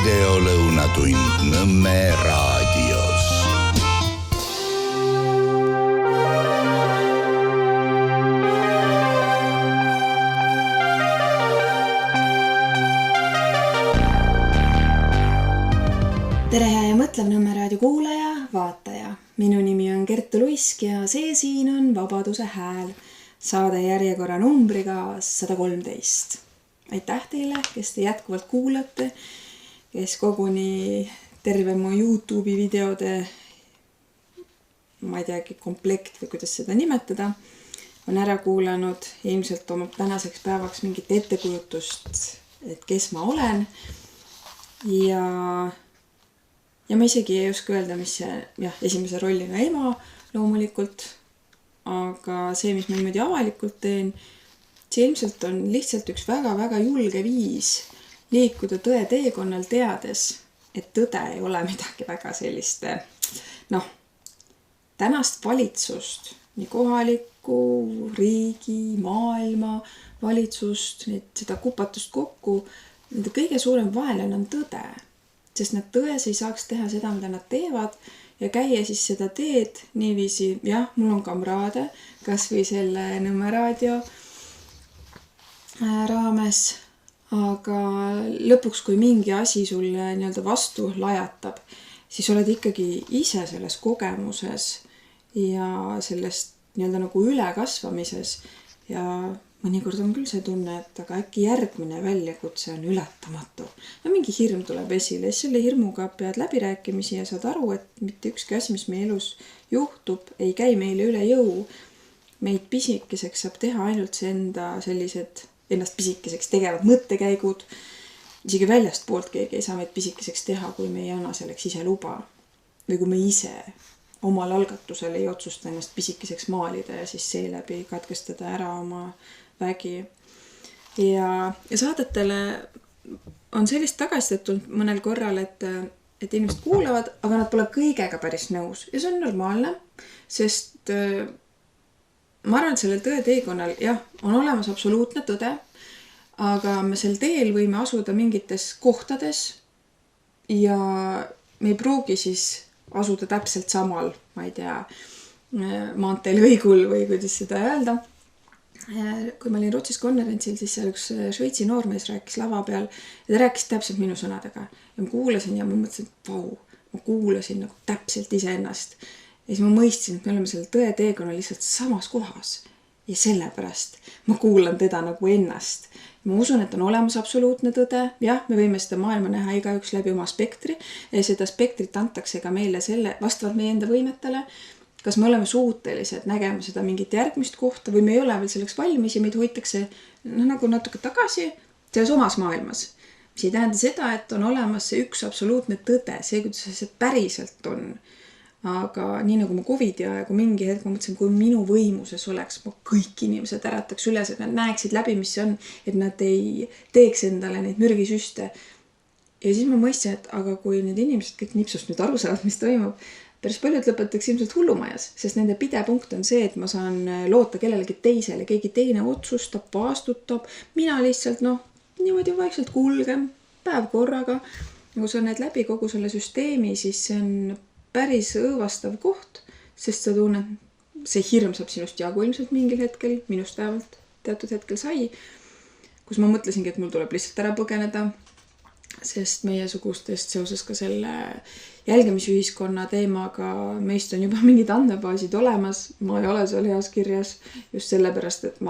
videolõunatund Nõmme raadios. Tere hea ja mõtlev Nõmme raadio kuulaja, vaataja. Minu nimi on Kertu Luisk ja see siin on Vabaduse hääl. Saade järjekorra numbriga 113. Aitäh teile, kes te jätkuvalt kuulate, kes koguni terve mu YouTube'i videode, ma ei teagi, komplekt või kuidas seda nimetada, on ära kuulanud ja ilmselt omab tänaseks päevaks mingit ettekujutust, et kes ma olen. Ja ma isegi ei oska öelda, mis see, esimese rollina ema loomulikult, aga see, mis ma niimoodi avalikult teen, see ilmselt on lihtsalt üks väga-väga julge viis liikuda tõe teekonnal teades, et tõde ei ole midagi väga sellist, tänast valitsust, nii kohalikku, riigi, maailma valitsust, seda kupatust kokku, nende kõige suurem vaenlane on tõde. Sest nad tões ei saaks teha seda, mida nad teevad ja käia siis seda teed niiviisi, mul on kamraade, kas või selle Nõmme raadio raames, aga lõpuks, kui mingi asi sulle nii-öelda vastu lajatab, siis oled ikkagi ise selles kogemuses ja sellest nii-öelda nagu ülekasvamises ja mõnikord on küll see tunne, et aga äkki järgmine väljakutse on ületamatu. Mingi hirm tuleb esile, selle hirmuga pead läbirääkimisi ja saad aru, et mitte ükski asi, mis meie elus juhtub, ei käi meile üle jõu. Meid pisikeseks saab teha ainult see ennast pisikeseks tegevad mõttekäigud. Isegi väljast poolt keegi ei saa meid pisikeseks teha, kui me ei anna selleks ise luba. Või kui me ise omal algatusel ei otsusta ennast pisikeseks maalida ja siis seeläbi katkestada ära oma vägi. Ja saadetele on sellist tagasisidet tulnud mõnel korral, et inimesed kuulavad, aga nad pole kõigega päris nõus. Ja see on normaalne, sest ma arvan, et sellel tõe teekonnal, on olemas absoluutne tõde, aga me sel teel võime asuda mingites kohtades ja me ei pruugi siis asuda täpselt samal, ma ei tea, maanteelõigul või kuidas seda öelda. Kui ma olin Rootsis konverentsil, siis seal üks Šveitsi noormees rääkis lava peal ja ta rääkis täpselt minu sõnadega. Ja ma kuulasin ja ma mõtlesin, et ma kuulasin nagu täpselt iseennast. Ja siis ma mõistsin, et me oleme selle tõe teekonna lihtsalt samas kohas. Ja sellepärast ma kuulan teda nagu ennast. Ma usun, et on olemas absoluutne tõde. Me võime seda maailma näha igaüks läbi oma spektri. Ja seda spektrit antakse ka meile vastavalt meie enda võimetele. Kas me oleme suutelised nägema seda mingit järgmist kohta või me ei ole veel selleks valmis ja meid hoitakse nagu natuke tagasi selles omas maailmas. Mis ei tähenda seda, et on olemas see üks absoluutne tõde, see, kuidas see päriselt on. Aga nii nagu ma Covidi aegu mingi hetk ma mõtlesin, kui minu võimuses oleks, ma kõik inimesed ärataks üles, et nad näeksid läbi, mis see on, et nad ei teeks endale neid mürgisüste. Ja siis ma mõistsin, et aga kui need inimesed kõik nipsust nüüd aru saavad, mis toimub, päris paljud lõpetaks ilmselt hullumajas, sest nende pidepunkt on see, et ma saan loota kellelegi teisele, keegi teine otsustab, vastutab, mina lihtsalt niimoodi vaikselt kulgen päev korraga. Kui sa näed läbi kogu selle süsteemi, siis see on päris õõvastav koht, sest sa tunned, see hirm saab sinust jagu ilmselt mingil hetkel, minust vähemalt teatud hetkel sai, kus ma mõtlesingi, et mul tuleb lihtsalt ära põgeneda, sest meiesugustest seoses ka selle jälgimisühiskonna teemaga meist on juba mingid andmebaasid olemas, ma ei ole seal heas kirjas just sellepärast, et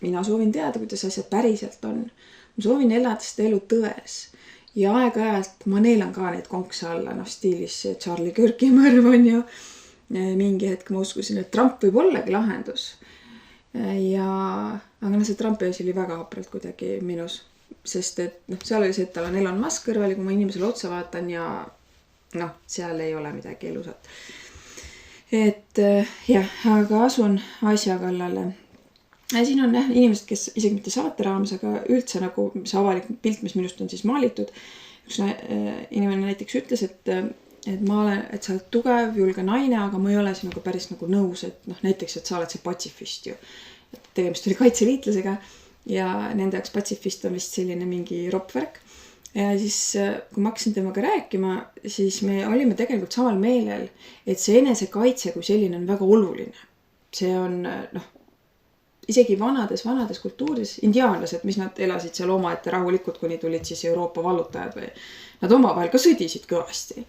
mina soovin teada, kuidas asjad päriselt on. Ma soovin elada seda elu tões. Ja aeg-ajalt ma neelan ka neid konkse alla, stiilis Charlie Kirki mõrv on ju. Mingi hetk ma uskusin, et Trump võib ollagi lahendus. Aga see Trumpi asi oli väga hapralt kuidagi minus. Sest et seal oli see, et tal on Elon Musk kõrval ja kui ma inimesele otsa vaatan ja seal ei ole midagi elusat. Aga asun asja kallale. Ja siin on inimesed, kes isegi mitte saate raames, aga üldse nagu see avalik pilt, mis minust on siis maalitud. Üks inimene näiteks ütles, et sa oled tugev, julge naine, aga ma ei ole siin nagu päris nagu nõus, et näiteks, et sa oled see patsifist ju. Tegemist oli kaitseliitlasega ja nende jaoks patsifist on vist selline mingi ropvärk. Ja siis, kui ma hakkasin temaga rääkima, siis me olime tegelikult samal meelel, et see enesekaitse kui selline on väga oluline. See on, isegi vanades kultuuris, indiaanlased, mis nad elasid seal omaette rahulikult, kuni tulid siis Euroopa vallutajad või nad omavahel ka sõdisid kõvasti.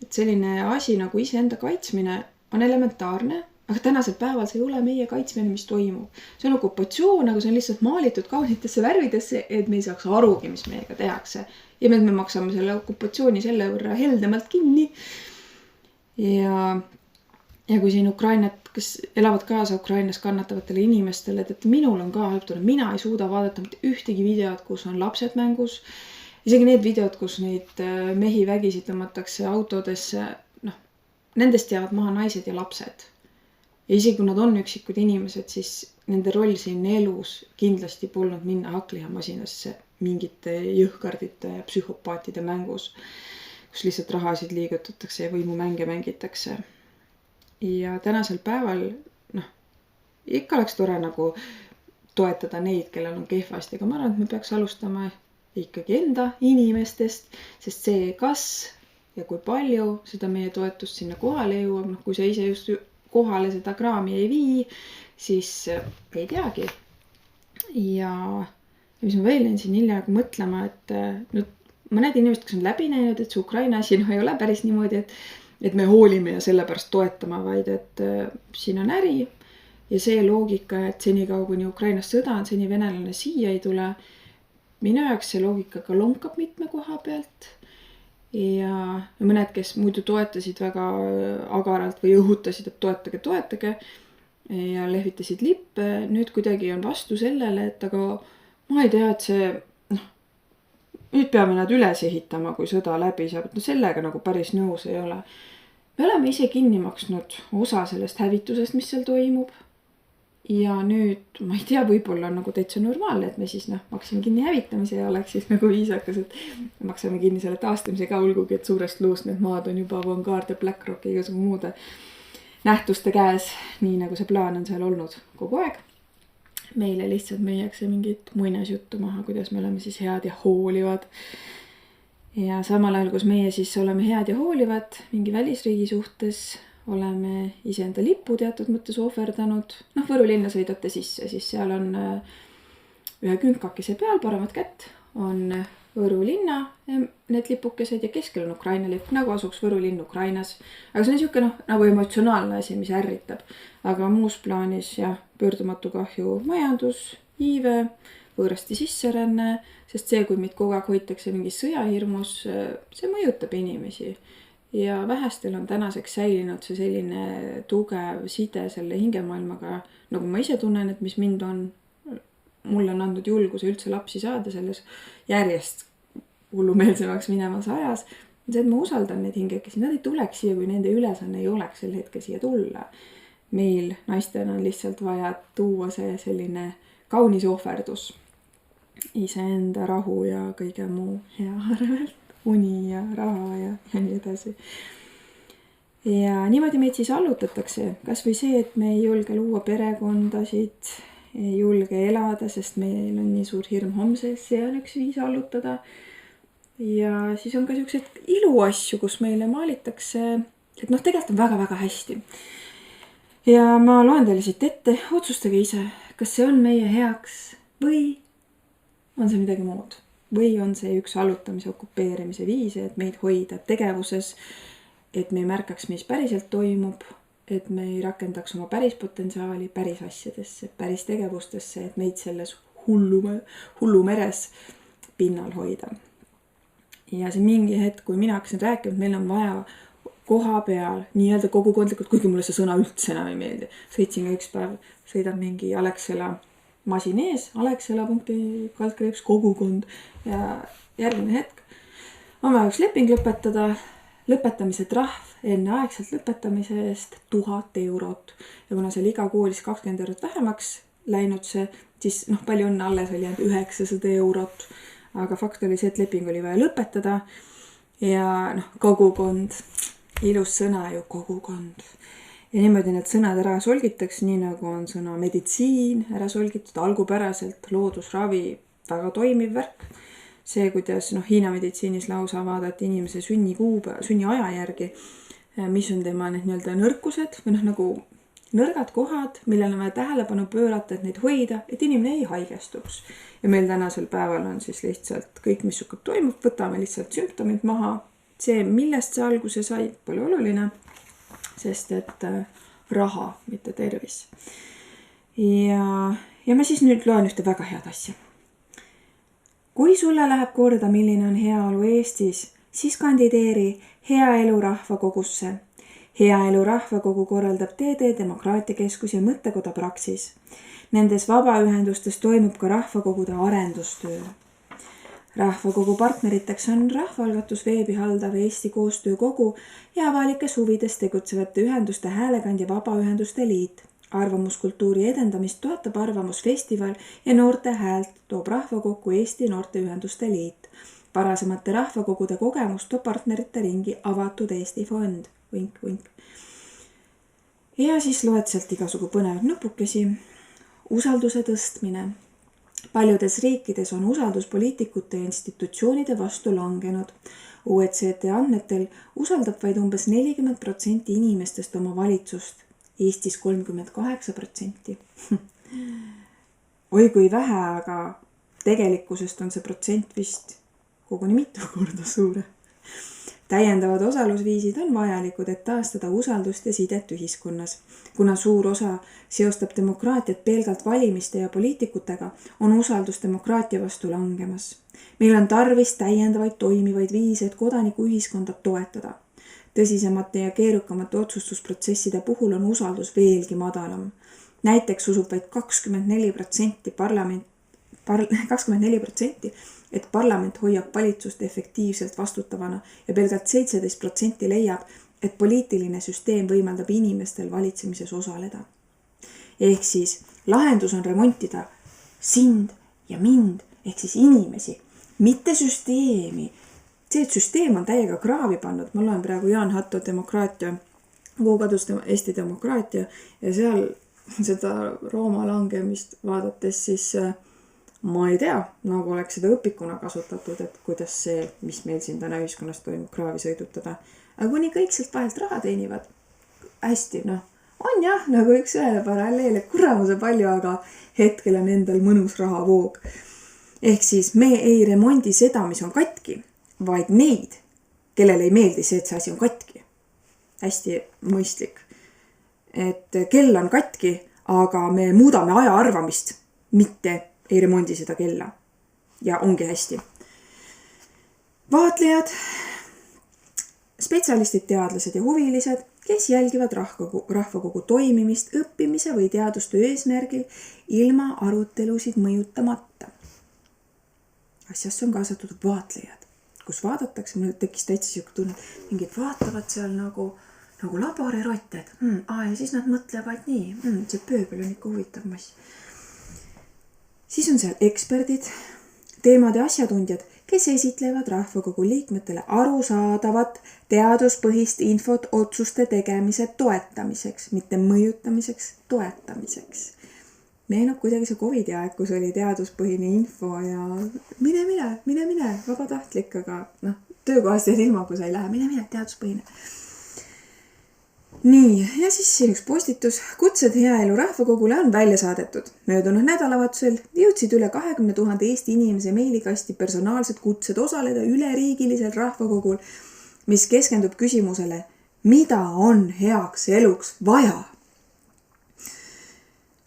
Et selline asi nagu iseenda kaitsmine on elementaarne, aga tänasel päeval see ei ole meie kaitsmine, mis toimub. See on okupatsioon, aga see on lihtsalt maalitud kaunitesse värvidesse, et me ei saaks arugi, mis meiega tehakse. Ja me maksame selle okupatsiooni selle võrra heldemalt kinni. Ja kui siin Ukrainat, kes elavad kaasa Ukrainas kannatavatele inimestele, et minul on ka halb tunne, mina ei suuda vaadata mitte ühtegi videot, kus on lapsed mängus. Isegi need videod, kus neid mehi vägisid tõmmatakse autodesse, nendest jäävad maha naised ja lapsed. Ja isegi kui nad on üksikud inimesed, siis nende roll siin elus kindlasti polnud minna hakklihamasinasse mingite jõhkardite ja psühhopaatide mängus, kus lihtsalt rahasid liigutatakse ja võimumänge mängitakse. Ja tänasel päeval, ikka oleks tore nagu toetada neid, kellel on kehvasti, aga ma arvan, et me peaks alustama ikkagi enda inimestest, sest see kas ja kui palju seda meie toetust sinna kohale jõuab, kui sa ise just kohale seda kraami ei vii, siis ei teagi. Ja mis ma veel jäin siin hiljaaegu mõtlema, et mõned inimesed, kes on läbi näinud, et see Ukraina asi ei ole päris niimoodi, et me hoolime ja sellepärast toetama, vaid et siin on äri ja see loogika, et senikaua kuni Ukrainas sõda on, seni venelane siia ei tule. Minu jaoks see loogika ka lonkab mitme koha pealt. Ja mõned, kes muidu toetasid väga agaralt või õhutasid, et toetage ja lehvitasid lippe, nüüd kuidagi on vastu sellele, et aga ma ei tea, et see, nüüd peame nad üles ehitama, kui sõda läbi saab, et sellega nagu päris nõus ei ole. Me oleme ise kinni maksnud osa sellest hävitusest, mis seal toimub. Ja nüüd, ma ei tea, võib-olla on nagu täitsa normaalne, et me siis maksime kinni hävitamise ja oleks siis nagu viisakas, et maksame kinni selle taastamise ka, olgugi, et suurest luust need maad on juba Vanguard ja BlackRock ja igasugu muude nähtuste käes, nii nagu see plaan on seal olnud kogu aeg. Meile lihtsalt meiakse mingit muinasjuttu maha, kuidas me oleme siis head ja hoolivad. Ja samal ajal, kus meie siis oleme head ja hoolivad mingi välisriigi suhtes, oleme iseenda lipu teatud mõttes ohverdanud. Võru linna sõidate sisse, siis seal on ühe künkakese peal, paremat kätt, on Võru linna need lipukesed ja keskel on Ukraina lipp, nagu asuks Võru linn Ukrainas. Aga see on niisugune nagu emotsionaalne asi, mis ärritab. Aga muus plaanis pöördumatu kahju majandus, iive, võõrasti sisseränne, sest see, kui meid kogu aeg hoitakse mingis sõjahirmus, see mõjutab inimesi. Ja vähestel on tänaseks säilinud see selline tugev side selle hingemaailmaga, nagu ma ise tunnen, et mis mind on, mulle on andnud julguse üldse lapsi saada selles järjest hullumeelsemaks minemas ajas. See, et ma usaldan neid hingekesi, nad ei tuleks siia, kui nende ülesanne ei oleks sel hetkel siia tulla. Meil naistena on lihtsalt vaja tuua see selline kaunis ohverdus iseenda rahu ja kõige muu hea arvelt. Uni ja raha ja nii edasi. Ja niimoodi meid siis allutatakse. Kas või see, et me ei julge luua perekondasid, ei julge elada, sest meil on nii suur hirm homses, see on üks viis allutada. Ja siis on ka sellised iluasju, kus meile maalitakse, et tegelikult on väga-väga hästi. Ja ma loen teile siit ette, otsustage ise, kas see on meie heaks või on see midagi muud. Või on see üks allutamise okupeerimise viis, et meid hoida tegevuses, et me ei märkaks, mis päriselt toimub, et me ei rakendaks oma päris potentsiaali päris asjadesse, päris tegevustesse, et meid selles hullumeres pinnal hoida. Ja see mingi hetk, kui mina hakkasin rääkima, et meil on vaja koha peal, nii-öelda kogukondlikult, kuigi mulle see sõna üldse enam ei meeldi. Sõitsin ka üks päev, sõidab mingi Alexela masin ees, Alexela.kaldkriips kogukond ja järgmine hetk on vaja üks leping lõpetada, lõpetamise trahv enneaegselt lõpetamise eest 1000 eurot. Ja kuna seal iga koolis 20 eurot vähemaks läinud see, siis palju õnne alles oli jäänud 900 eurot. Aga fakt oli see, et leping oli vaja lõpetada ja kogukond, ilus sõna ju kogukond. Ja niimoodi need sõnad ära solgitakse, nii nagu on sõna meditsiin ära solgitud, algupäraselt loodusravi, väga toimiv värk. see, kuidas Hiina meditsiinis lausa vaadati inimese sünni aja järgi, mis on tema need nii-öelda nõrkused või nagu nõrgad kohad, millele on vaja tähelepanu pöörata, et neid hoida, et inimene ei haigestuks. Ja meil tänasel päeval on siis lihtsalt kõik, mis toimub, võtame lihtsalt sümptomid maha. See, millest see alguse sai, pole oluline, sest et raha, mitte tervis. Ja ma siis nüüd loen ühte väga head asja. Kui sulle läheb korda, milline on heaolu Eestis, siis kandideeri Hea Elu Rahvakogusse. Hea Elu Rahvakogu korraldab TD Demokraatiakeskus ja mõttekoda Praxis. Nendes vabaühendustes toimub ka rahvakogude arendustöö. Rahvakogu partneriteks on rahvaalgatus veebi haldav Eesti Koostöökogu ja avalikes huvides tegutsevate ühenduste Häälekandja Vabaühenduste Liit. Arvamuskultuuri edendamist toetab Arvamusfestival ja Noorte Häält toob rahvakokku Eesti Noorteühenduste Liit. Varasemate rahvakogude kogemust toob partnerite ringi Avatud Eesti Fond. Vink, vink. Ja siis loed sealt igasugu põnevad nupukesi. Usalduse tõstmine. Paljudes riikides on usaldus poliitikute ja institutsioonide vastu langenud. OECD andmetel usaldab vaid umbes 40% inimestest oma valitsust. Eestis 38%. Oi kui vähe, aga tegelikkusest on see protsent vist koguni mitu korda suure. Täiendavad osalusviisid on vajalikud, et taastada usaldust ja sidet ühiskonnas. Kuna suur osa seostab demokraatiat pelgalt valimiste ja poliitikutega, on usaldus demokraatia vastu langemas. Meil on tarvis täiendavaid toimivaid viise, et kodaniku ühiskonda toetada. Tõsisemate ja keerukamate otsustusprotsesside puhul on usaldus veelgi madalam. Näiteks usub vaid 24%, et parlament hoiab valitsust efektiivselt vastutavana ja pelgalt 17% leiab, et poliitiline süsteem võimaldab inimestel valitsemises osaleda. Ehk siis lahendus on remontida sind ja mind, ehk siis inimesi, mitte süsteemi. See, et süsteem on täiega kraavi pannud, ma loen praegu Jaan Hatto demokraatia, kuhu kadus Eesti demokraatia ja seal seda Rooma langemist vaadates siis ma ei tea, nagu oleks seda õpikuna kasutatud, et kuidas see, mis meil siin täna ühiskonnas toimub, kraavi sõidutada. Aga kuni kõik sealt vahelt raha teenivad, hästi, on jah, nagu üks ühele paralleele, kuramuse palju, aga hetkel on endal mõnus rahavoog. Ehk siis me ei remondi seda, mis on katki, vaid neid, kellele ei meeldi see, et see asi on katki. Hästi mõistlik. Et kell on katki, aga me muudame aja arvamist, mitte ei remondi seda kella. Ja ongi hästi. Vaatlejad, spetsialistid, teadlased ja huvilised, kes jälgivad rahvakogu toimimist õppimise või teadustöö eesmärgil ilma arutelusid mõjutamata. Asjasse on kaasatud vaatlejad, kus vaadatakse, mul tekkis täitsa siuke tunne, mingid vaatavad seal nagu laborerotte, et ja siis nad mõtlevad nii, see pööbel on ikka huvitav mass. Siis on seal eksperdid, teemade asjatundjad, kes esitlevad rahvakogu liikmetele arusaadavat teaduspõhist infot otsuste tegemise toetamiseks, mitte mõjutamiseks, toetamiseks. Meenub kuidagi see COVID-i aeg, kus oli teaduspõhine info ja mine, vabatahtlik, aga töökohast jäid ilma, kui sa ei lähe, mine, teaduspõhine. Nii, ja siis siin üks postitus. Kutsed Hea Elu Rahvakogule on välja saadetud. Möödunud nädalavatusel jõudsid üle 20 000 Eesti inimese meilikasti personaalsed kutsed osaleda üleriigilisel rahvakogul, mis keskendub küsimusele, mida on heaks eluks vaja.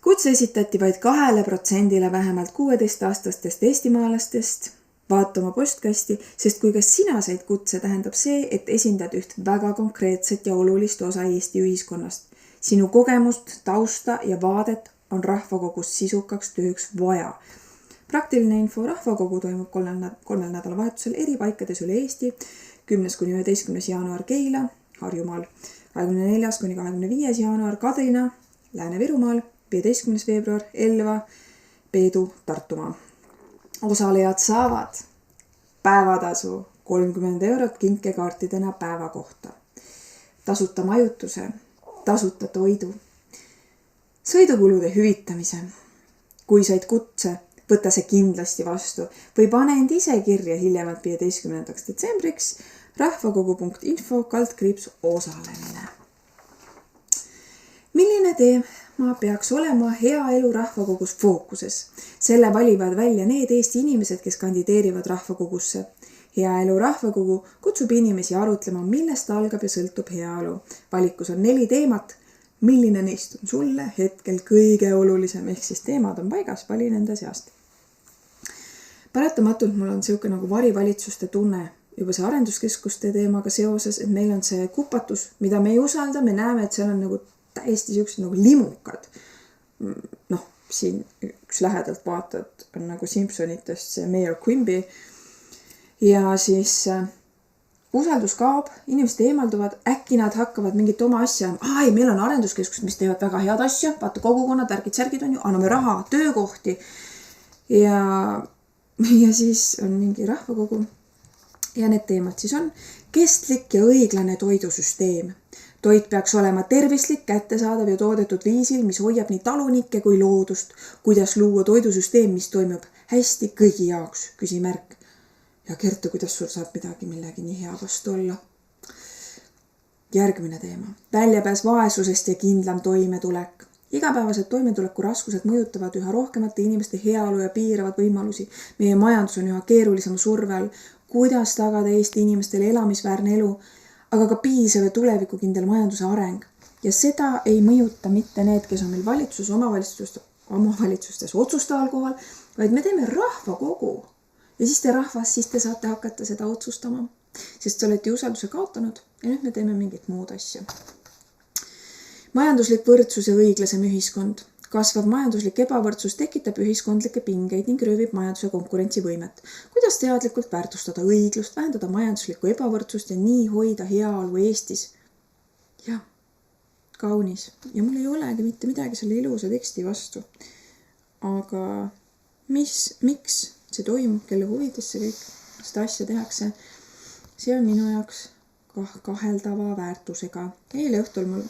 Kutse esitati vaid 2% vähemalt 16-aastastest eestimaalastest. Vaata oma postkasti, sest kui ka sina said kutse, tähendab see, et esindad üht väga konkreetset ja olulist osa Eesti ühiskonnast. Sinu kogemust, tausta ja vaadet on rahvakogus sisukaks tööks vaja. Praktiline info rahvakogu toimub 3 nädalavahetusel eri paikades üle Eesti, 10-11. jaanuar Keila, Harjumaal, 24-25. jaanuar Kadrina, Lääne-Virumaal, 15. veebruar Elva, Peedu, Tartumaa. Osalejad saavad päevatasu 30 € kinkekaartidena päeva kohta. Tasuta majutuse, tasuta toidu, sõidukulude hüvitamise. Kui said kutse, võta see kindlasti vastu või pane end ise kirja hiljemalt 15. detsembriks rahvakogu.info/osalemine. Milline teema peaks olema hea elu rahvakogus fookuses? Selle valivad välja need Eesti inimesed, kes kandideerivad rahvakogusse. Hea elu rahvakogu kutsub inimesi arutlema, millest algab ja sõltub heaolu. Valikus on 4 teemat. Milline neist on sulle hetkel kõige olulisem, ehk siis teemad on paigas, vali nende seast. Paratamatult mul on siuke nagu varivalitsuste tunne juba see arenduskeskuste teemaga seoses, et meil on see kupatus, mida me ei usalda, me näeme, et seal on nagu täiesti siuksed nagu limukad. Siin üks lähedalt vaatad on nagu Simpsonitest see Mayor Quimby ja siis usaldus kaob, inimesed eemalduvad, äkki nad hakkavad mingit oma asja. Ei, meil on arenduskeskus, mis teevad väga head asja, vaata kogukonnad, värgid-särgid on ju, anname raha, töökohti ja siis on mingi rahvakogu ja need teemad siis on kestlik ja õiglane toidusüsteem. Toit peaks olema tervislik, kättesaadav ja toodetud viisil, mis hoiab nii talunikke kui loodust. Kuidas luua toidusüsteem, mis toimub hästi kõigi jaoks, küsimärk. Ja Kertu, kuidas sul saab midagi millegi nii hea vastu olla? Järgmine teema. Väljapääs vaesusest ja kindlam toimetulek. Igapäevased toimetuleku raskused mõjutavad üha rohkemate inimeste heaolu ja piiravad võimalusi. Meie majandus on üha keerulisema surve all. Kuidas tagada Eesti inimestele elamisväärne elu, aga ka piisav ja tulevikukindel majanduse areng. Ja seda ei mõjuta mitte need, kes on meil valitsus, omavalitsustes otsustaval kohal, vaid me teeme rahvakogu. Ja siis te rahvas, siis te saate hakata seda otsustama. Sest te olete usalduse kaotanud ja nüüd me teeme mingit muud asja. Majanduslik võrdsus ja õiglasem ühiskond. Kasvav majanduslik ebavõrdsus tekitab ühiskondlikke pingeid ning röövib majanduse konkurentsivõimet. Kuidas teadlikult väärtustada õiglust, vähendada majanduslikku ebavõrdsust ja nii hoida heaolu Eestis? Jah, kaunis. Ja mul ei olegi mitte midagi selle ilusa teksti vastu. Aga miks see toimub, kelle huvides see kõik seda asja tehakse? See on minu jaoks kaheldava väärtusega. Eile õhtul mul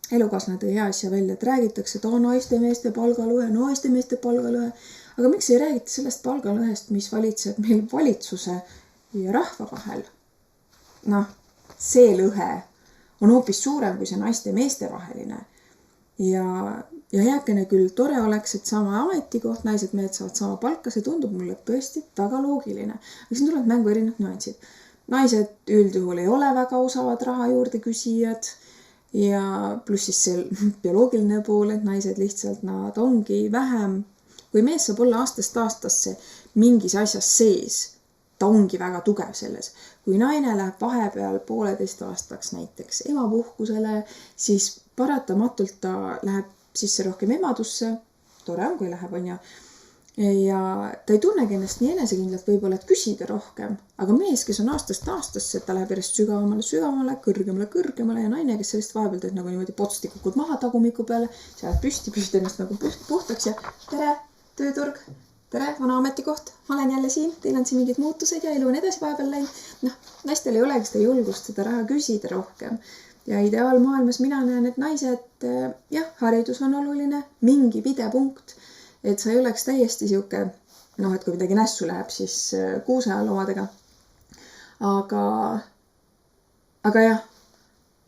elukaaslane tõi hea asja välja, et räägitakse, et naiste-meeste palgalõhe. Aga miks ei räägita sellest palgalõhest, mis valitseb meil valitsuse ja rahva vahel? See lõhe on hoopis suurem kui see naiste-meeste vaheline. Ja heakene küll tore oleks, et sama ametikoht, naised, mehed saavad sama palka, see tundub mulle tõesti väga loogiline. Aga siin tulevad mängu erinevad nüansid. Naised üldjuhul ei ole väga osavad raha juurde küsijad. Ja pluss siis see bioloogiline pool, et naised lihtsalt nad ongi vähem. Kui mees saab olla aastast aastasse mingis asjas sees, ta ongi väga tugev selles. Kui naine läheb vahepeal 1,5 aastaks näiteks emapuhkusele, siis paratamatult ta läheb sisse rohkem emadusse. Tore on, kui läheb, on ja. Ja ta ei tunnegi ennast nii enesekindlalt võib-olla, et küsida rohkem. Aga mees, kes on aastast aastasse, ta läheb järjest sügavamale, kõrgemale ja naine, kes sellest vahepeal teed nagu niimoodi potstikukud maha tagumiku peale, sealt püsti ennast nagu puhtaks ja tere, tööturg, tere, vana ametikoht, ma olen jälle siin, teil on siin mingid muutused ja elu on edasi vahepeal läinud. Naistel ei olegi seda julgust seda raha küsida rohkem. Ja ideaalmaailmas mina näen, et naised, haridus on oluline, mingi pidepunkt. Et sa ei oleks täiesti siuke, et kui midagi nässu läheb, siis kuuse all omadega. Aga jah,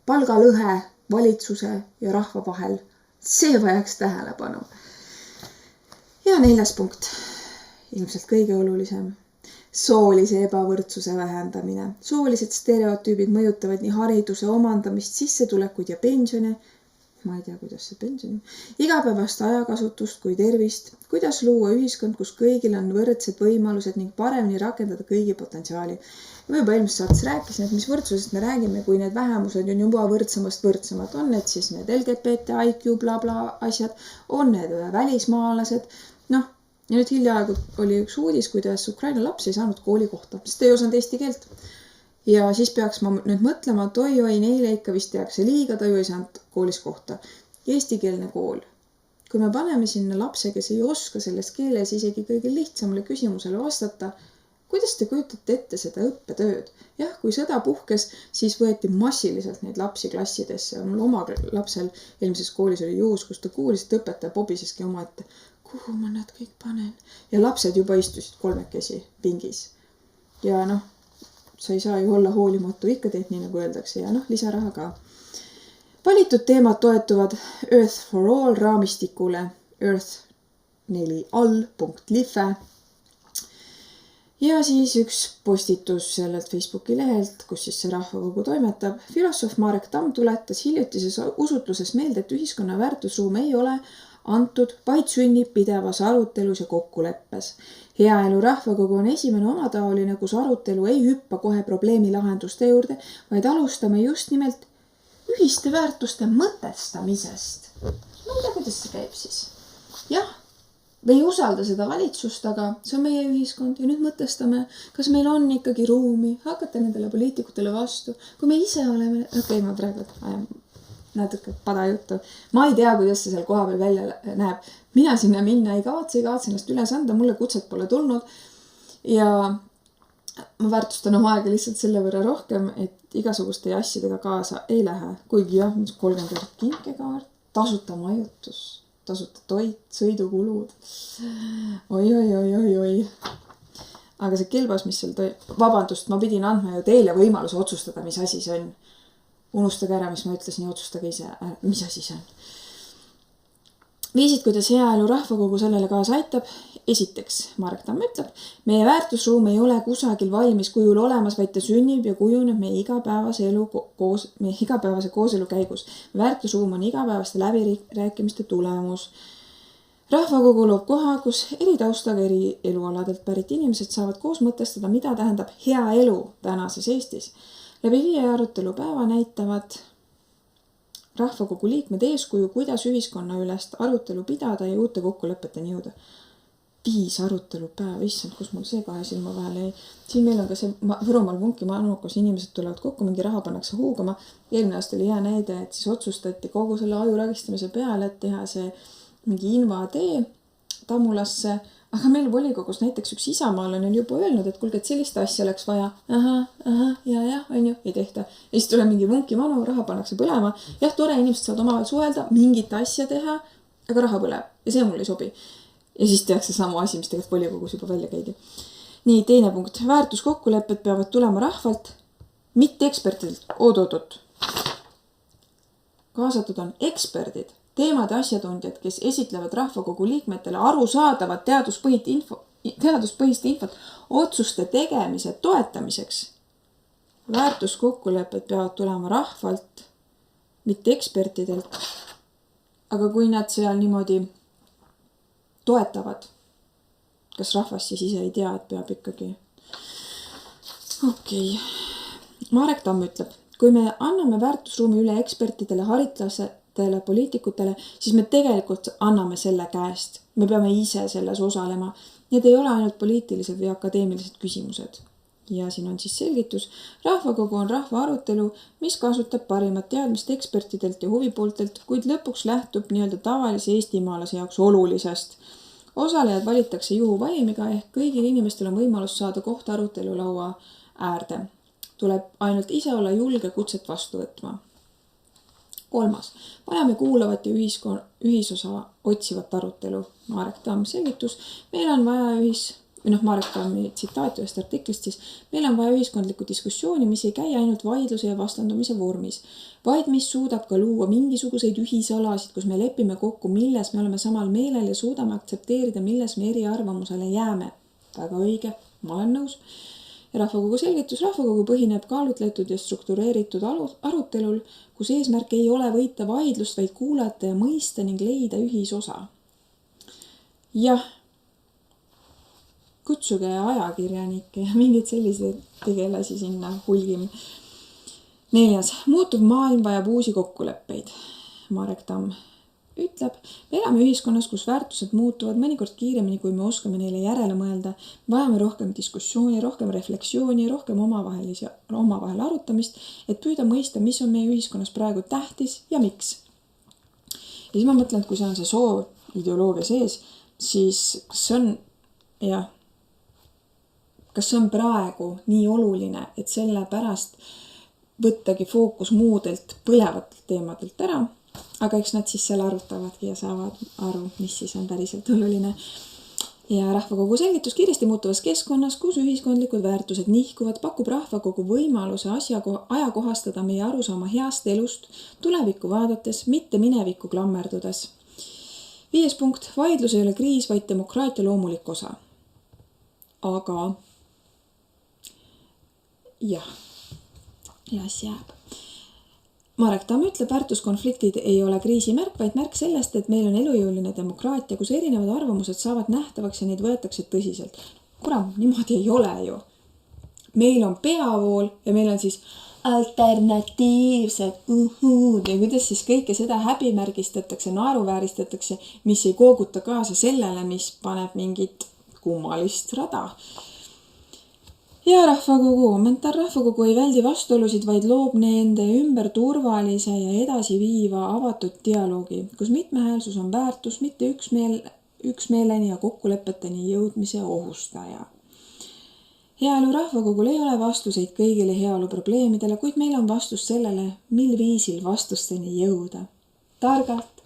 palgalõhe valitsuse ja rahva vahel, see vajaks tähelepanu. Ja 4. punkt, ilmselt kõige olulisem, soolise ebavõrdsuse vähendamine. Soolised stereotüübid mõjutavad nii hariduse omandamist, sissetulekuid ja pensione. Ma ei tea, kuidas see pension. Igapäevast ajakasutust kui tervist. Kuidas luua ühiskond, kus kõigil on võrdsed võimalused ning paremini rakendada kõigi potentsiaali. Ma juba eelmises saates rääkisin, et mis võrdsusest me räägime, kui need vähemused on juba võrdsemad. On need siis need LGBT, IQ, bla asjad, on need välismaalased. Ja nüüd hiljaaegu oli üks uudis, kuidas Ukraina laps ei saanud kooli kohta, sest ei osanud eesti keelt. Ja siis peaks ma nüüd mõtlema, et oi, neile ikka vist tehakse liiga, ta ju ei saanud koolis kohta. Eestikeelne kool. Kui me paneme sinna lapse, kes ei oska selles keeles isegi kõige lihtsamale küsimusele vastata, kuidas te kujutate ette seda õppetööd? Jah, kui sõda puhkes, siis võeti massiliselt neid lapsi klassidesse. Mul oma lapsel eelmises koolis oli juhus, kus ta kuulis, et õpetaja pobiseski oma ette. kuhu ma nad kõik panen. Ja lapsed juba istusid kolmekesi pingis. Ja noh, sa ei saa ju olla hoolimatu, ikka teed nii nagu öeldakse ja noh, lisaraha ka. Valitud teemad toetuvad Earth for All raamistikule earth4all.life. Ja siis üks postitus sellelt Facebooki lehelt, kus siis see rahvakogu toimetab. Filosoof Marek Tamm tuletas hiljutises usutluses meelde, et ühiskonna väärtusruum ei ole antud, vaid sünnib pidevas arutelus ja kokkuleppes. Hea elu rahvakogu on esimene omataoline, kus arutelu ei hüppa kohe probleemi lahenduste juurde, vaid alustame just nimelt ühiste väärtuste mõtestamisest. No mida, kuidas see käib siis? Jah, me ei usalda seda valitsust, aga see on meie ühiskond ja nüüd mõtestame, kas meil on ikkagi ruumi hakata nendele poliitikutele vastu. Kui me ise oleme, ma praegu ajan natuke pada juttu. Ma ei tea, kuidas see seal koha peal välja näeb. Mina sinna minna ei kavatse ennast üles anda, mulle kutset pole tulnud. Ja ma väärtustan oma aega lihtsalt selle võrra rohkem, et igasuguste asjadega kaasa ei lähe. Kuigi jah, 30 eurot kinkekaart, tasuta majutus, tasuta toit, sõidukulud. Oi. Aga see kelbas, mis seal vabandust, ma pidin andma ju teile võimaluse otsustada, mis asi see on. Unustage ära, mis ma ütlesin ja otsustage ise, mis asi see on. Viisid, kuidas hea elu rahvakogu sellele kaasa aitab. Esiteks, Marek Tamm ütleb, meie väärtusruum ei ole kusagil valmis kujul olemas, vaid ta sünnib ja kujuneb meie igapäevase kooselu käigus. Väärtusruum on igapäevaste läbirääkimiste tulemus. Rahvakogu loob koha, kus eri taustaga eri elualadelt pärit inimesed saavad koos mõtestada, mida tähendab hea elu tänases Eestis. Läbi 5 arutelupäeva näitavad rahvakogu liikmed eeskuju, kuidas ühiskonna ülest arutelu pidada ja uute kokkulepeteni jõuda. 5 arutelupäeva, issand, kus mul see 2 silma vahel jäi. Siin meil on ka see Võrumaal Vunki manukas, inimesed tulevad kokku, mingi raha pannakse huugama. Eelmine aasta oli hea näide, et siis otsustati kogu selle ajuragistamise peale, et teha see mingi invatee Tammulasse. Aga meil volikogus näiteks üks Isamaal on juba öelnud, et kuulge, et sellist asja oleks vaja. Ja, on ju, ei tehta. Ja siis tuleb mingi Vunki manu, raha pannakse põlema. Jah, tore, inimesed saavad omavahel suhelda, mingit asja teha, aga raha põleb. Ja see mulle ei sobi. Ja siis tehakse samu asi, mis tegelikult volikogus juba välja käidi. Nii, teine punkt. Väärtuskokkulepped peavad tulema rahvalt, mitte ekspertidelt. Oot. Kaasatud on eksperdid. Teemade asjatundjad, kes esitlevad rahvakogu liikmetele arusaadavat teaduspõhist infot otsuste tegemise toetamiseks. Väärtuskokkulepped peavad tulema rahvalt, mitte ekspertidelt. Aga kui nad seal niimoodi toetavad, kas rahvas siis ise ei tea, et peab ikkagi. Okei. Marek Tamm ütleb, kui me anname väärtusruumi üle ekspertidele, haritlasele, poliitikutele, siis me tegelikult anname selle käest. Me peame ise selles osalema. Need ei ole ainult poliitilised või akadeemilised küsimused. Ja siin on siis selgitus. Rahvakogu on rahva arutelu, mis kasutab parimat teadmist ekspertidelt ja huvipooltelt, kuid lõpuks lähtub nii-öelda tavalise eestimaalase jaoks olulisest. Osalejad valitakse juhuvalimiga ehk kõigil inimestel on võimalus saada koht arutelu laua äärde. Tuleb ainult ise olla julge kutset vastu võtma. 3. Vajame kuulavat ja ühisosa otsivat arutelu. Marek Tamm selgitus. Meil on vaja Marek Tammi tsitaat ühest artiklist siis. Meil on vaja ühiskondlikku diskussiooni, mis ei käi ainult vaidluse ja vastandumise vormis, vaid mis suudab ka luua mingisuguseid ühisalasid, kus me lepime kokku, milles me oleme samal meelel ja suudame aktsepteerida, milles me eriarvamusele jääme. Väga õige, ma olen nõus. Ja rahvakogu selgitus. Rahvakogu põhineb kaalutletud ja struktureeritud arutelul, kus eesmärk ei ole võita vaidlust, vaid kuulata ja mõista ning leida ühisosa. Jah, kutsuge ajakirjanikke ja mingid sellised tegelasi sinna hulgim. 4. Muutuv maailm vajab uusi kokkuleppeid. Marek Tamm ütleb, me elame ühiskonnas, kus väärtused muutuvad mõnikord kiiremini, kui me oskame neile järele mõelda. Vajame rohkem diskussiooni, rohkem reflektsiooni, rohkem omavahel arutamist, et püüda mõista, mis on meie ühiskonnas praegu tähtis ja miks. Ja siis ma mõtlen, et kui see on see soov ideoloogia sees, siis kas see on praegu nii oluline, et selle pärast võttagi fookus muudelt põlevatelt teemadelt ära aga eks nad siis seal arutavadki ja saavad aru, mis siis on päriselt oluline. Ja rahvakogu selgitus kiiresti muutuvas keskkonnas, kus ühiskondlikud väärtused nihkuvad, pakub rahvakogu võimaluse ajakohastada meie arusaama heast elust, tulevikku vaadates, mitte minevikku klammerdudes. 5. punkt. Vaidlus ei ole kriis, vaid demokraatia loomulik osa. Aga jah, las jääb. Marek Tamm ütleb, väärtuskonfliktid ei ole kriisi märk, vaid märk sellest, et meil on elujõuline demokraatia, kus erinevad arvamused saavad nähtavaks ja neid võetakse tõsiselt. Kuram, niimoodi ei ole ju. Meil on peavool ja meil on siis alternatiivsed ja kuidas siis kõike seda häbimärgistatakse, naeruvääristatakse, mis ei kooguta kaasa sellele, mis paneb mingit kummalist rada. Ja rahvakogu kommentaar. Rahvakogu ei väldi vastuolusid, vaid loob nende ümber turvalise ja edasiviiva avatud dialoogi, kus mitmehäälsus on väärtus, mitte üksmeeleni ja kokkulepeteni jõudmise ohustaja. Heaelu rahvakogul ei ole vastuseid kõigile heaolu probleemidele, kuid meil on vastus sellele, mil viisil vastusteni jõuda. Targalt,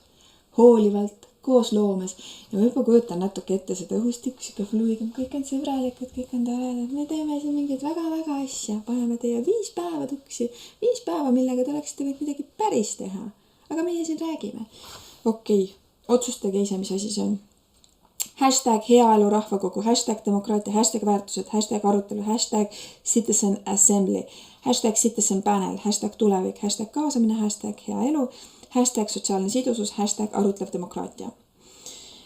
hoolivalt, koos loomes. Ja ma juba kujutan natuke ette seda õhustikku, siuke fluidum, kõik on sõbralikud, kõik on toredad. Me teeme siin mingit väga-väga asja. Paneme teie 5 päeva tuksi. 5 päeva, millega te oleksite võinud midagi päris teha. Aga meie siin räägime. Okei, otsustage ise, mis asi see on. #heaelu rahvakogu, #demokraatia, #väärtused, #arutelu, #citizen assembly, #citizen panel, #tulevik, #kaasamine, #heaelu, #sotsiaalne sidusus, #arutlev demokraatia.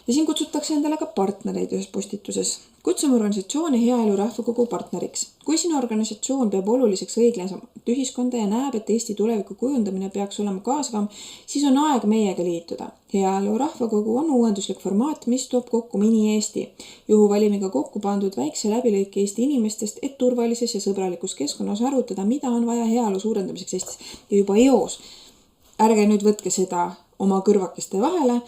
Ja siin kutsutakse endale ka partnereid ühes postituses. Kutsume organisatsiooni Heaelu rahvakogu partneriks. Kui sinu organisatsioon peab oluliseks õiglasemat ühiskonda ja näeb, et Eesti tuleviku kujundamine peaks olema kaasavam, siis on aeg meiega liituda. Heaelu rahvakogu on uuenduslik formaat, mis toob kokku mini-Eesti, juhuvalimiga kokku pandud väikse läbilõike Eesti inimestest, et turvalises ja sõbralikus keskkonnas arutada, mida on vaja heaolu suurendamiseks Eestis. Ja juba eos. Ärge nüüd võtke seda oma kõrvakeste vahele,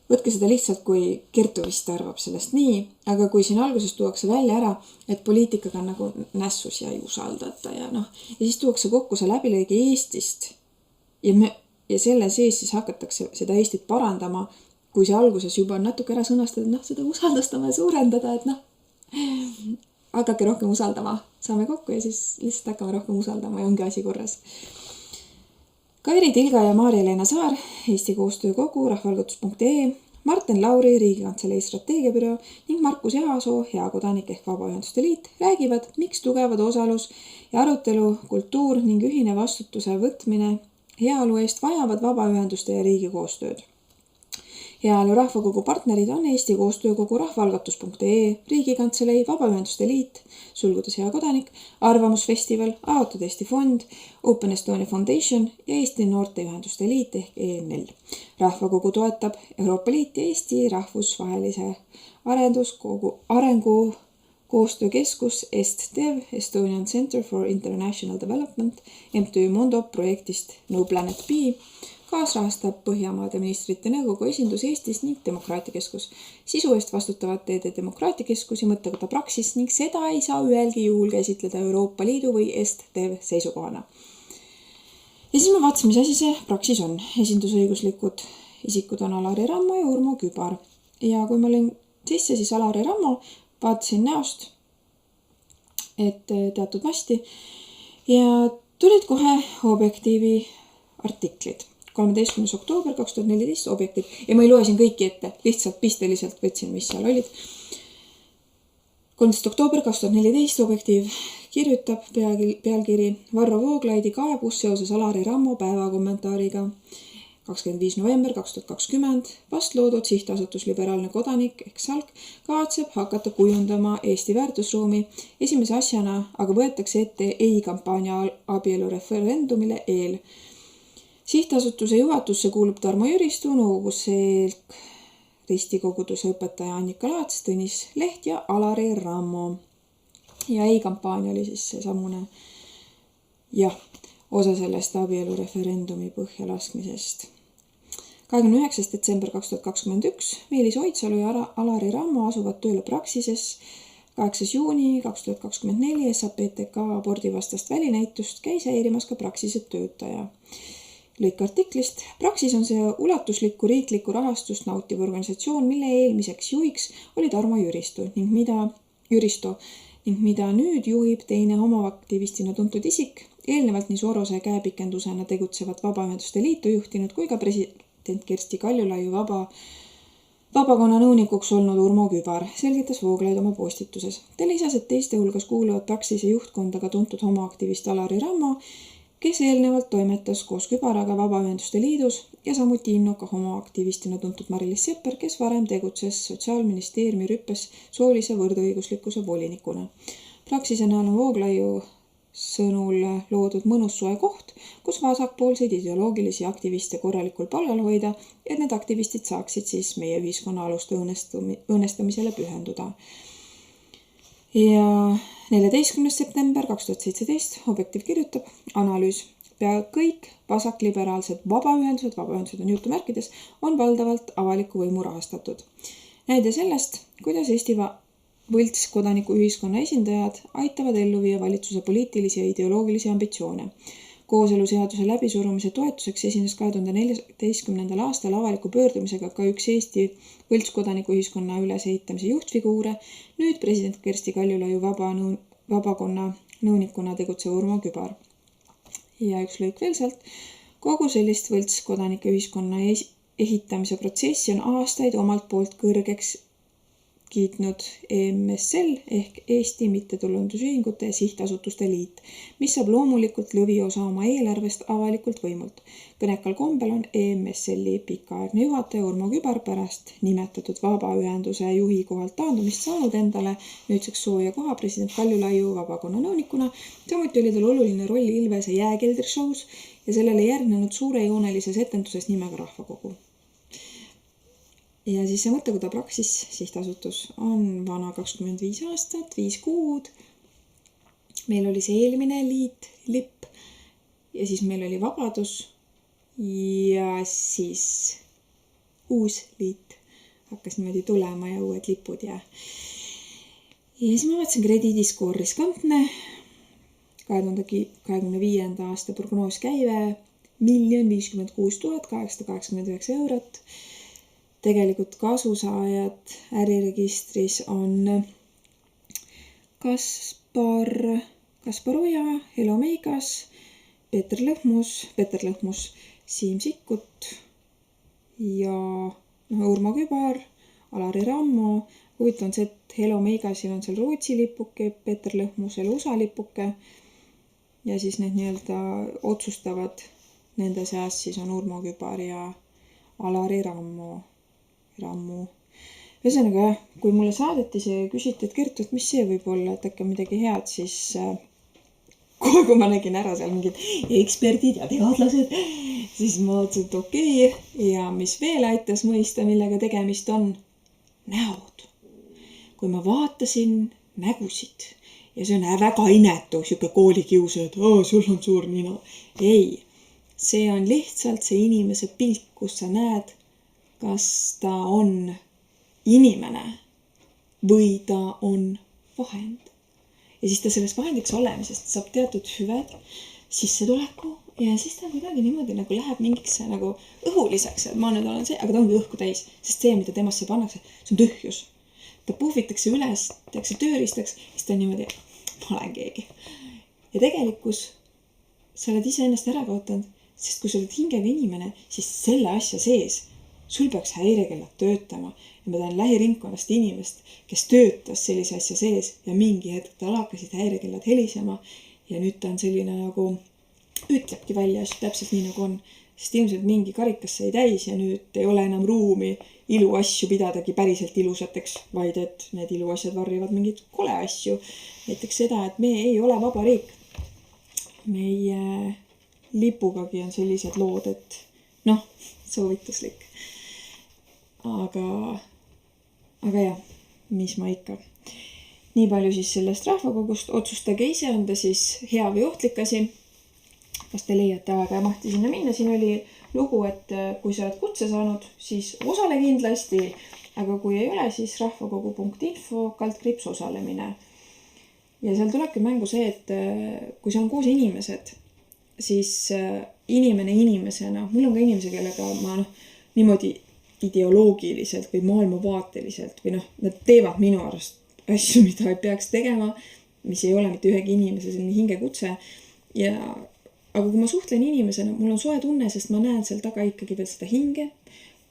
võtke seda lihtsalt, kui Kertu vist arvab sellest nii, aga kui siin alguses tuuakse välja ära, et poliitikaga on nagu nässus ja ei usaldata ja siis tuuakse kokku see läbilõige Eestist ja selle sees siis hakatakse seda Eestit parandama, kui see alguses juba on natuke ära sõnastatud, seda usaldustama ja suurendada, et hakake rohkem usaldama, saame kokku ja siis lihtsalt hakkame rohkem usaldama ja ongi asi korras. Kairi Tilga ja Maarja-Leena Saar, Eesti Koostöökogu, rahvaalgatus.ee, Martin Lauri, Riigikantselei strateegiabüroo ning Markus Easoo, Hea kodanik ehk Vabaühenduste Liit räägivad, miks tugevad osalus ja arutelu, kultuur ning ühine vastutuse võtmine heaolu eest vajavad vabaühenduste ja riigi koostööd. Heaelu rahvakogu partnerid on Eesti Koostöökogu, rahvaalgatus.ee, Riigikantselei, Vabaühenduste Liit, sulgudes Hea kodanik, Arvamusfestival, Avatud Eesti Fond, Open Estonia Foundation ja Eesti Noorteühenduste Liit ehk ENL. Rahvakogu toetab Euroopa Liit ja Eesti rahvusvahelise arengu koostöökeskus ESTDEV, Estonian Center for International Development, MTÜ Mondo projektist No Planet B, kaasrahastab Põhjamaade ministrite nõukogu esindus Eestis ning Demokraatiakeskus. Sisu eest vastutavad TD Demokraatiakeskus ja mõttekoda Praxis ning seda ei saa ühelgi juhul käsitleda Euroopa Liidu või ESTDEV seisukohana. Ja siis me vaatasin, mis asi see Praxis on. Esindusõiguslikud isikud on Alari Rammo ja Urmo Kübar. Ja kui ma olin sisse, siis Alari Rammo vaatasin näost, et teatud masti ja tulid kohe Objektiivi artiklid. 13. oktoober 2014 Objektiiv. Ja ma ei loe siin kõiki ette, lihtsalt pisteliselt võtsin, mis seal olid. 13. oktoober 2014 Objektiiv kirjutab pealkiri Varro Vooglaidi kaebus seoses Alari Rammo päevakommentaariga. 25. november 2020 vastloodud sihtasutus Liberaalne kodanik ehk SALK kavatseb hakata kujundama Eesti väärtusruumi. Esimese asjana aga võetakse ette ei-kampaania abielureferendumile eel. Sihtasutuse juhatusse kuulub Tarmo Jüristu, nõukogusse ristikoguduse õpetaja Annika Laats, Tõnis Leht ja Alari Rammo. Ja ei-kampaania oli siis see samune osa sellest abielureferendumi põhjalaskmisest. 29. detsember 2021 Meelis Oidsalu ja Alari Rammo asuvad tööle Praxises. 8. juuni 2024 SAPTK abordivastast välinäitust käis häirimas ka Praxise töötaja. Lõik artiklist. Praxis on see ulatuslikku riiklikku rahastust nautiv organisatsioon, mille eelmiseks juhiks oli Tarmo Jüristo ning mida nüüd juhib teine homoaktivistina tuntud isik, eelnevalt nii Sorose käepikendusena tegutsevat Vabaühenduste Liitu juhtinud kui ka president Kersti Kaljulaiu vabakonna nõunikuks olnud Urmo Kübar, selgitas Vooglaid oma postituses. Ta lisas, et teiste hulgas kuuluvad Praxise juhtkonda ka tuntud homoaktivist Alari Rammo, kes eelnevalt toimetas koos Kübaraga Vabaühenduste Liidus ja samuti innuka homoaktivistina tuntud Mari-Liis Sepper, kes varem tegutses Sotsiaalministeeriumi rüppes soolise võrdõiguslikkuse volinikuna. Praxise näol on Vooglaiu sõnul loodud mõnus soe koht, kus vasakpoolseid ideoloogilisi aktiviste korralikul palgal hoida, et need aktivistid saaksid siis meie ühiskonna aluste õõnestamisele pühenduda. Ja 14. september 2017 Objektiiv kirjutab analüüs. Pea kõik vasakliberaalsed vabaühendused on jutumärkides, on valdavalt avaliku võimu rahastatud. Näide sellest, kuidas Eesti võltskodanike ühiskonna esindajad aitavad ellu viia valitsuse poliitilisi ja ideoloogilisi ambitsioone. Kooseluseaduse läbisurumise toetuseks esines 2014. aastal avaliku pöördumisega ka üks Eesti võltskodanike ühiskonna ülesehitamise juhtfiguure, nüüd president Kersti Kaljulaiu vabakonna nõunikuna tegutsev Urmo Kübar. Ja üks lõik veel sealt. Kogu sellist võltskodanike ühiskonna ehitamise protsessi on aastaid omalt poolt kõrgeks kiitnud EMSL ehk Eesti Mittetulundusühingute ja Sihtasutuste Liit, mis saab loomulikult lõviosa oma eelarvest avalikult võimult. Kõnekal kombel on EMSL-i pikaaegne juhataja Urmo Kübar pärast nimetatud vabaühenduse juhi kohalt taandumist saanud endale nüüdseks sooja koha president Kaljulaiu vabakonna nõunikuna. Samuti oli tal oluline roll Ilvese jääkeldrishows ja sellele järgnenud suurejoonelises etenduses nimega Rahvakogu. Ja siis see Mõttekoda Praxis sihtasutus on vana 25 aastat, 5 kuud. Meil oli see eelmine lipp ja siis meil oli Vabadus ja siis uus liit hakkas niimoodi tulema ja uued lipud ja siis ma vaatasin krediidiskoor riskantne. 2025. aasta prognooskäive 1 056 889 eurot. Tegelikult kasusaajad äriregistris on Kaspar Oja, Helo Meigas, Peeter Lõhmus, Siim Sikkut ja Urmo Kübar, Alari Rammo. Huvitav on see, et Helo Meigasil on seal Rootsi lipuke, Peeter Lõhmusel USA lipuke ja siis need nii-öelda otsustavad nende seas siis on Urmo Kübar ja Alari Rammo. Ühesõnaga jah, kui mulle saadeti see küsiti, et Kertu, et mis see võib olla, et äkki midagi head, siis kui ma nägin ära seal mingid eksperdid ja teadlased, siis ma mõtlesin, et okei. Ja mis veel aitas mõista, millega tegemist on? Näod. Kui ma vaatasin nägusid ja see on väga inetu, siuke koolikius, et sul on suur nina. Ei, see on lihtsalt see inimese pilt, kus sa näed, kas ta on inimene või ta on vahend. Ja siis ta selles vahendiks olemisest saab teatud hüved, sissetuleku ja siis ta kuidagi niimoodi nagu läheb mingiks nagu õhuliseks. Ma nüüd olen see, aga ta ongi õhku täis, sest see, mida temasse pannakse, see on tühjus. Ta puhvitakse üles, tehakse tööriistaks, siis ta on niimoodi, ma olen keegi. Ja tegelikkus, sa oled ise ennast ära kaotanud, sest kui sa oled hingega inimene, siis selle asja sees sul peaks häirekellad töötama ja ma tean lähiringkonnast inimest, kes töötas sellise asja sees ja mingi hetk tal hakkasid häirekellad helisema ja nüüd ta on selline nagu ütlebki välja asju täpselt nii nagu on, sest ilmselt mingi karikas sai täis ja nüüd ei ole enam ruumi iluasju pidadagi päriselt ilusateks, vaid et need iluasjad varrivad mingid kole asju. Näiteks seda, et me ei ole vaba riik. Meie lipugagi on sellised lood, et soovituslik. Aga jah, mis ma ikka. Nii palju siis sellest rahvakogust. Otsustage ise, on ta siis hea või ohtlik asi. Kas te leiate aega ja mahti sinna minna? Siin oli lugu, et kui sa oled kutse saanud, siis osale kindlasti. Aga kui ei ole, siis rahvakogu.info/ osalemine. Ja seal tulebki mängu see, et kui seal on koos inimesed, siis inimene inimesena, mul on ka inimese, kellega ma niimoodi ideoloogiliselt või maailmavaateliselt või nad teevad minu arust asju, mida ei peaks tegema, mis ei ole mitte ühegi inimese selline hingekutse. Aga kui ma suhtlen inimesena, mul on soe tunne, sest ma näen seal taga ikkagi veel seda hinge.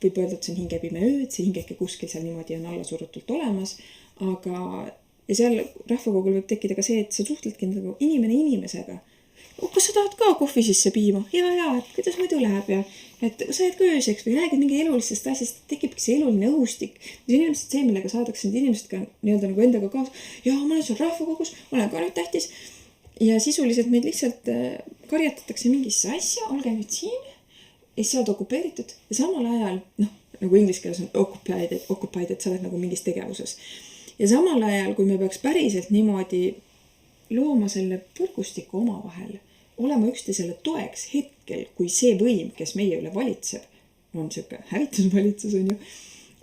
Võib öelda, et see on hingepime ööd, see hingeke kuskil seal niimoodi on alla surutult olemas. Ja seal rahvakogul võib tekkida ka see, et sa suhtledki nagu inimene inimesega. Kas sa tahad ka kohvi sisse piima? Ja, et kuidas muidu läheb ja et sa jääd ka ööseks või räägid mingi elulistest asjast, tekibki see eluline õhustik. See on ilmselt see, millega saadakse need inimesed ka nii-öelda nagu endaga kaasa. Ja ma olen seal rahvakogus, olen ka nüüd tähtis. Ja sisuliselt meid lihtsalt karjatatakse mingisse asja, olge nüüd siin ja siis sa oled okupeeritud ja samal ajal, nagu inglise keeles on occupied, et sa oled nagu mingis tegevuses. Ja samal ajal, kui me peaks päriselt niimoodi looma selle võrgustiku oma vahel, olema üksteisele toeks hetkel, kui see võim, kes meie üle valitseb, on siuke hävitusvalitsus on ju,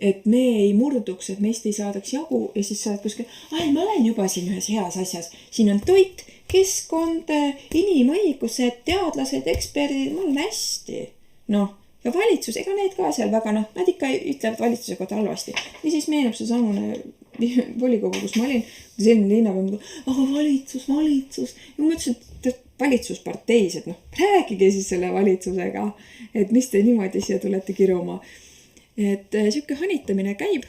et me ei murduks, et meist ei saadaks jagu ja siis sa oled kuskil, ma olen juba siin ühes heas asjas, siin on toit, keskkond, inimõigused, teadlased, eksperdid, ma olen hästi. Ja valitsus, ega need ka seal väga, nad ikka ütlevad valitsuse kohta halvasti. Ja siis meenub see samune volikogu, kus ma olin, selline linnapea, aga valitsus. Ja ma ütlesin, et valitsusparteis, et rääkige siis selle valitsusega, et mis te niimoodi siia tulete kiruma. Et siuke hanitamine käib.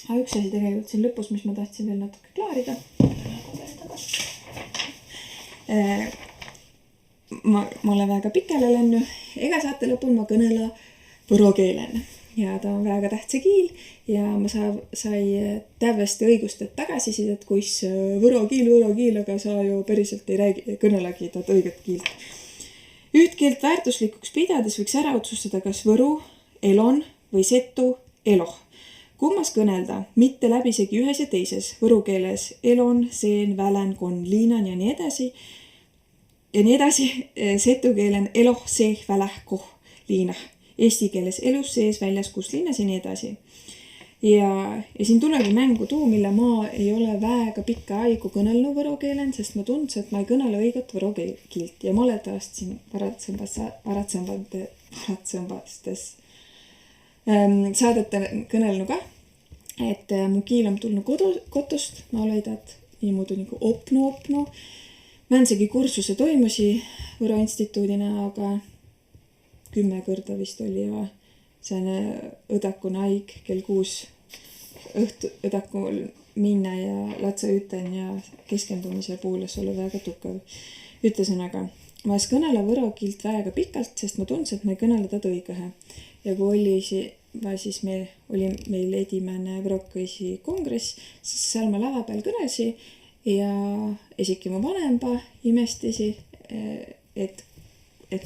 Aga üks asi tegelikult siin lõpus, mis ma tahtsin veel natuke klaarida. Ma olen väga pikele lennu. Ega saate lõpul ma kõnela võro keelen. Ja ta on väga tähtsa kiil ja ma sai täiesti õigustet tagasisidet, kuis võro kiil, aga sa ju päriselt ei räägi, kõnelegi ta õiget kiilt. Üht keelt väärtuslikuks pidades võiks ära otsustada kas võru, elon või setu, eloh. Kummas kõnelda, mitte läbisegi ühes ja teises, võru keeles elon, seen, välen, kon, liinan ja nii edasi. Ja nii edasi, setu keelen eloh, seeh, väläh, koh, liinah. Eesti keeles elus, sees, väljas, kus linnas ja nii edasi. Ja siin tulegi mängu tuu, mille ma ei ole väga pikka aigu kõnelnu võro keelen, sest ma tundsin, et ma ei kõnele õigat võro kiilt. Ja ma olen taast siin varatsembastes saadete kõnelnu ka, et mu kiil on tulnud kotost, ma olaidat niimoodi nagu opnu. Mänsegi kursuse toimusi Võro instituudina, aga 10 kõrda vist oli ja see õdaku naig kell 6 õdaku minna ja latsa üten ja keskendumise puules oli väga tukev. Ütlesin aga, ma kõnele võro kiilt väga pikalt, sest ma tundsin, et ma ei kõnele ta õigõhe. Ja kui oli meil edimene võrokõisi kongress, siis seal ma lava peal kõnelsi ja esiki mu vanemba imestisi, et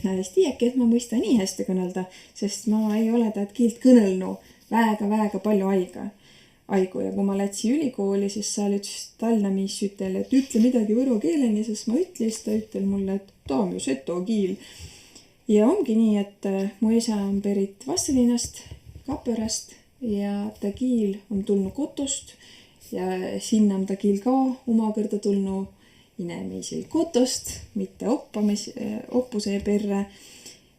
näes tiiäki, et ma mõista nii hästi kõnelda, sest ma ei ole taad kiilt kõnelnu väga palju aigu. Ja kui ma lätsi ülikooli, siis seal ütles Tallinna miis ütel, et ütle midagi võro keeleni, sest ma ütles, ta ütel mulle, et ta on ju seto kiil. Ja ongi nii, et mu isa on pärit Vastselinnast, Kapõrast ja ta kiil on tulnud kotost ja sinna on ta kiil ka omakõrda tulnud inemiisil kotost, mitte oppuse perre.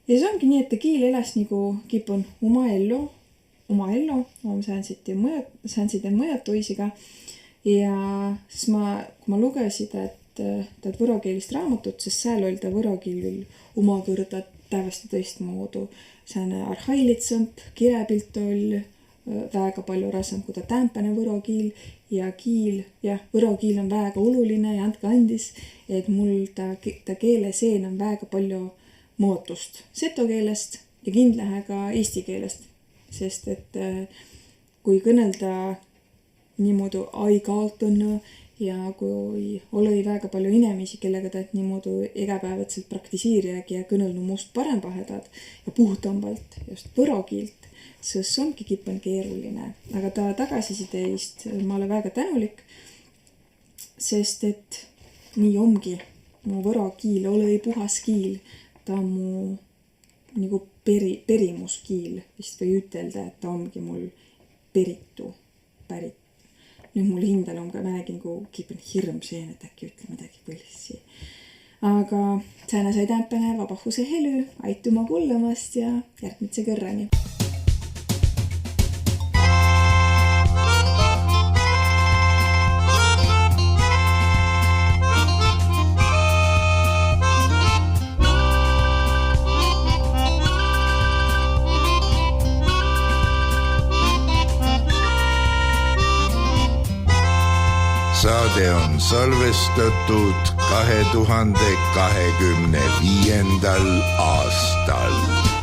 Ja see ongi nii, et ta kiil elas nagu kipun oma ellu, ma säänsid mõjad toisiga. Ja siis kui ma lugesin, et võro keelist raamatut, sest seal oli ta võro kiil omakõrda täiesti tõistmoodu. Sääne arhailitsõmp, kirepilt oli väga palju rasem, kui ta tämpäne võro kiil ja võro kiil on väga oluline ja andke andis, et mul ta keeleseen on väga palju muutust seto keelest ja kindlahe ka eesti keelest, sest et kui kõnelda niimoodi aikaalt ja kui oli väga palju inimesi, kellega ta niimoodi igapäevatselt praktiseeriagi ja kõnelnu must parempahedad ja puhtambalt just võro kiilt, siis ongi kipun keeruline. Aga ta tagasisideist ma olen väga tänulik, sest et nii ongi mu võro kiil oli puhas kiil. Ta on mu nagu perimuskiil vist või ütelda, et ta ongi mul pärit. Nüüd mul hindal on ka väegi nagu kipun hirm seen, et äkki ütle midagi põlissi. Aga sääne sai tämpänä vabahuse hely, aituma kuulamast ja järgmise kõrrani. Saade on salvestatud 2025. aastal.